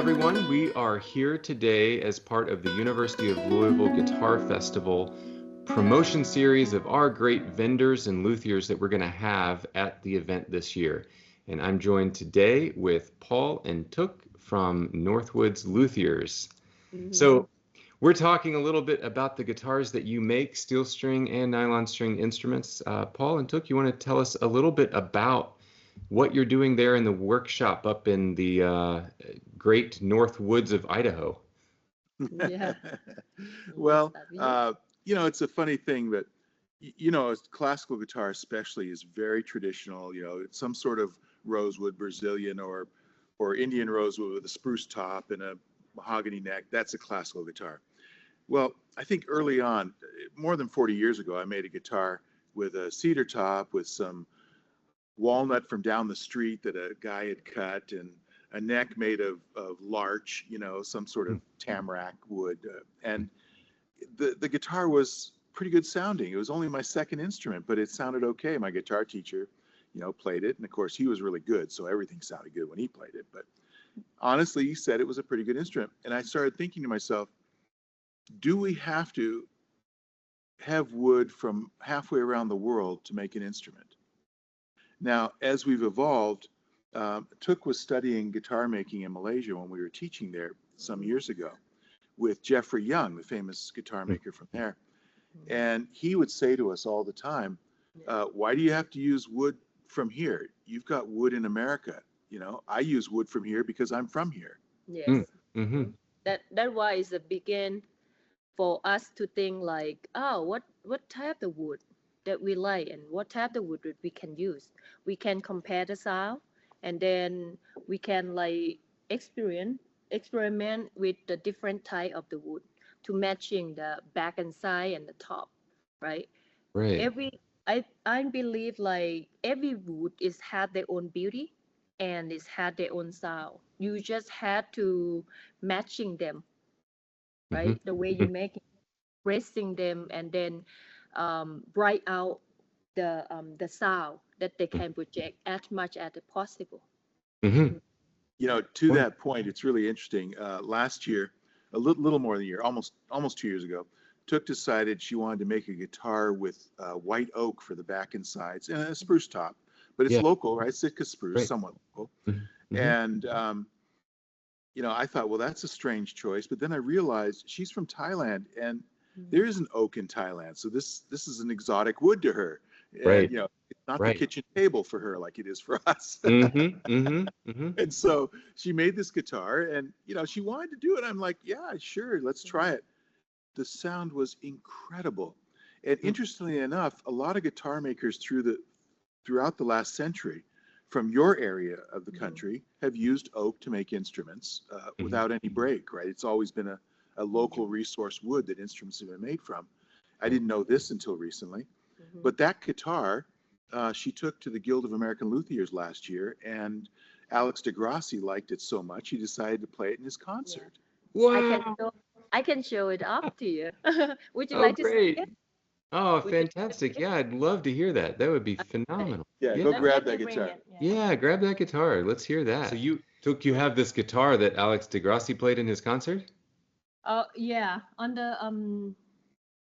everyone. We are here today as part of the University of Louisville Guitar Festival promotion series of our great vendors and luthiers that we're going to have at the event this year. And I'm joined today with Paul and Took from Northwoods Luthiers. So we're talking a little bit about the guitars that you make, steel string and nylon string instruments. Paul and Took, you want to tell us a little bit about what you're doing there in the workshop up in the great North Woods of Idaho? Yeah. Well, it's a funny thing that, a classical guitar especially is very traditional. It's some sort of rosewood, Brazilian or Indian rosewood with a spruce top and a mahogany neck. That's a classical guitar. Well, I think early on, more than 40 years ago, I made a guitar with a cedar top with some walnut from down the street that a guy had cut, and a neck made of larch, some sort of tamarack wood. And the guitar was pretty good sounding. It was only my second instrument, but it sounded okay. My guitar teacher, played it. And of course, he was really good, so everything sounded good when he played it. But honestly, he said it was a pretty good instrument. And I started thinking to myself, do we have to have wood from halfway around the world to make an instrument? Now, as we've evolved, Took was studying guitar making in Malaysia when we were teaching there some years ago with Jeffrey Young, the famous guitar maker from there. And he would say to us all the time, why do you have to use wood from here? You've got wood in America. I use wood from here because I'm from here. Yes. That why it's a begin for us to think like, what type of wood that we like and what type of wood we can use. We can compare the sound, and then we can experiment with the different type of the wood to matching the back and side and the top, right? I believe like every wood had their own beauty and it's had their own sound. You just had to matching them, right? The way you make it, pressing them, and then bright out the sound that they can project as much as possible. To that point, it's really interesting. Last year, a little more than a year, almost 2 years ago, Took decided she wanted to make a guitar with white oak for the back and sides and a spruce top, but it's local, right? Sitka spruce, somewhat local. And I thought, well, that's a strange choice. But then I realized she's from Thailand, and there is an oak in Thailand, so this is an exotic wood to her. And, it's not the kitchen table for her like it is for us. And so she made this guitar, and she wanted to do it. I'm like, yeah, sure, let's try it. The sound was incredible, and interestingly enough, a lot of guitar makers throughout the last century, from your area of the country, have used oak to make instruments without any break. Right? It's always been a local resource wood that instruments have been made from. I didn't know this until recently, but that guitar she took to the Guild of American Luthiers last year, and Alex DeGrassi liked it so much he decided to play it in his concert. Wow! I can show it up to you. Would you Oh, like to great. see it? Oh, fantastic. Yeah, I'd love to hear that. That would be phenomenal. Yeah, go grab that guitar. Yeah, grab that guitar. Let's hear that. So you have this guitar that Alex DeGrassi played in his concert? Yeah, on the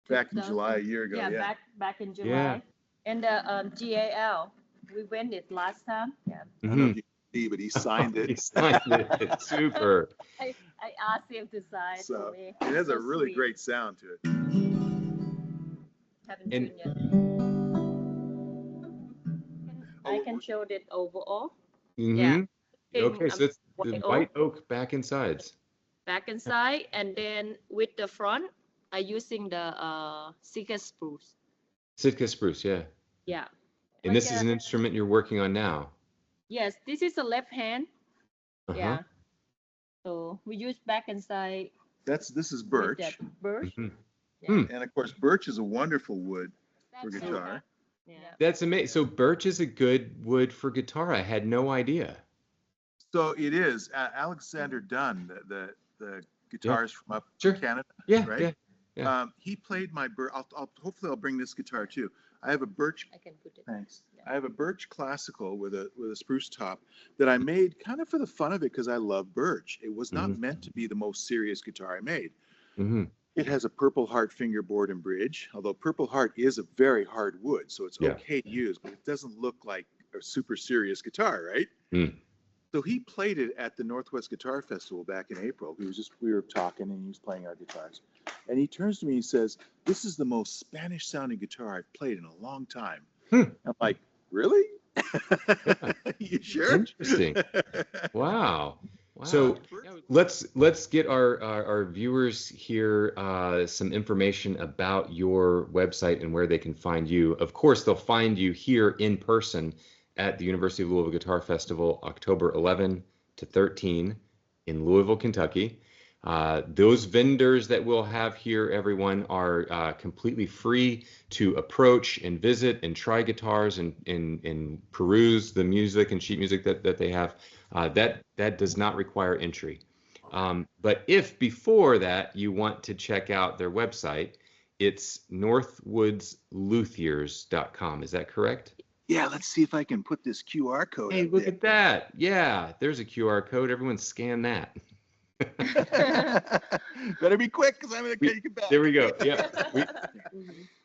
back in July a year ago. Yeah, back in July. Yeah. And the GAL, we went it last time. Yeah. I don't know if you can see, but he signed it. He signed it. Super. I asked him to sign for me. It has a really great sound to it. Haven't tuned yet. I can show it overall. Yeah. Okay, so it's the white oak back and sides. Back and side, and then with the front, I'm using the Sitka spruce. Sitka spruce, yeah. Yeah. And this is an instrument you're working on now? Yes, this is a left hand. Yeah. So we use back and side. This is birch. Birch. And of course, birch is a wonderful wood for guitar. Yeah. That's amazing. So birch is a good wood for guitar. I had no idea. So it is. Alexander Dunn, the guitarist from up in Canada, Yeah, right? yeah. Yeah. He played my birch. Hopefully I'll bring this guitar too. I have a birch. I can put it. Thanks. Yeah. I have a birch classical with a spruce top that I made kind of for the fun of it because I love birch. It was not meant to be the most serious guitar I made. Mm-hmm. It has a Purple Heart fingerboard and bridge, although Purple Heart is a very hard wood, so it's okay to use, but it doesn't look like a super serious guitar, right? Mm. So he played it at the Northwest Guitar Festival back in April. We were talking and he was playing our guitars. And he turns to me and he says, "This is the most Spanish sounding guitar I've played in a long time." I'm like, "Really? Yeah. You sure?" Interesting. Wow. So let's get our viewers here some information about your website and where they can find you. Of course, they'll find you here in person at the University of Louisville Guitar Festival, October 11 to 13 in Louisville, Kentucky. Those vendors that we'll have here, everyone, are completely free to approach and visit and try guitars and peruse the music and sheet music that they have. That does not require entry. But if before that you want to check out their website, it's northwoodsluthiers.com. Is that correct? Yeah, let's see if I can put this QR code. Hey, look at that. Yeah, there's a QR code. Everyone scan that. Better be quick because I'm going to take it back. There we go. Yeah.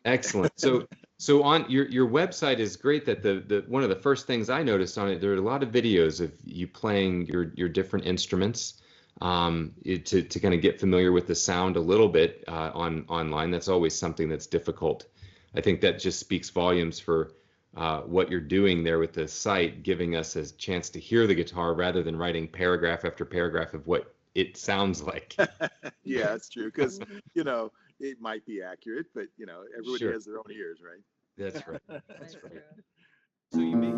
Excellent. So on your website is great. That the one of the first things I noticed on it, there are a lot of videos of you playing your different instruments to kind of get familiar with the sound a little bit online. That's always something that's difficult. I think that just speaks volumes for what you're doing there with the site, giving us a chance to hear the guitar rather than writing paragraph after paragraph of what it sounds like. Yeah, that's true. Because, it might be accurate, but, everybody has their own ears, right? That's right. That's true. So you may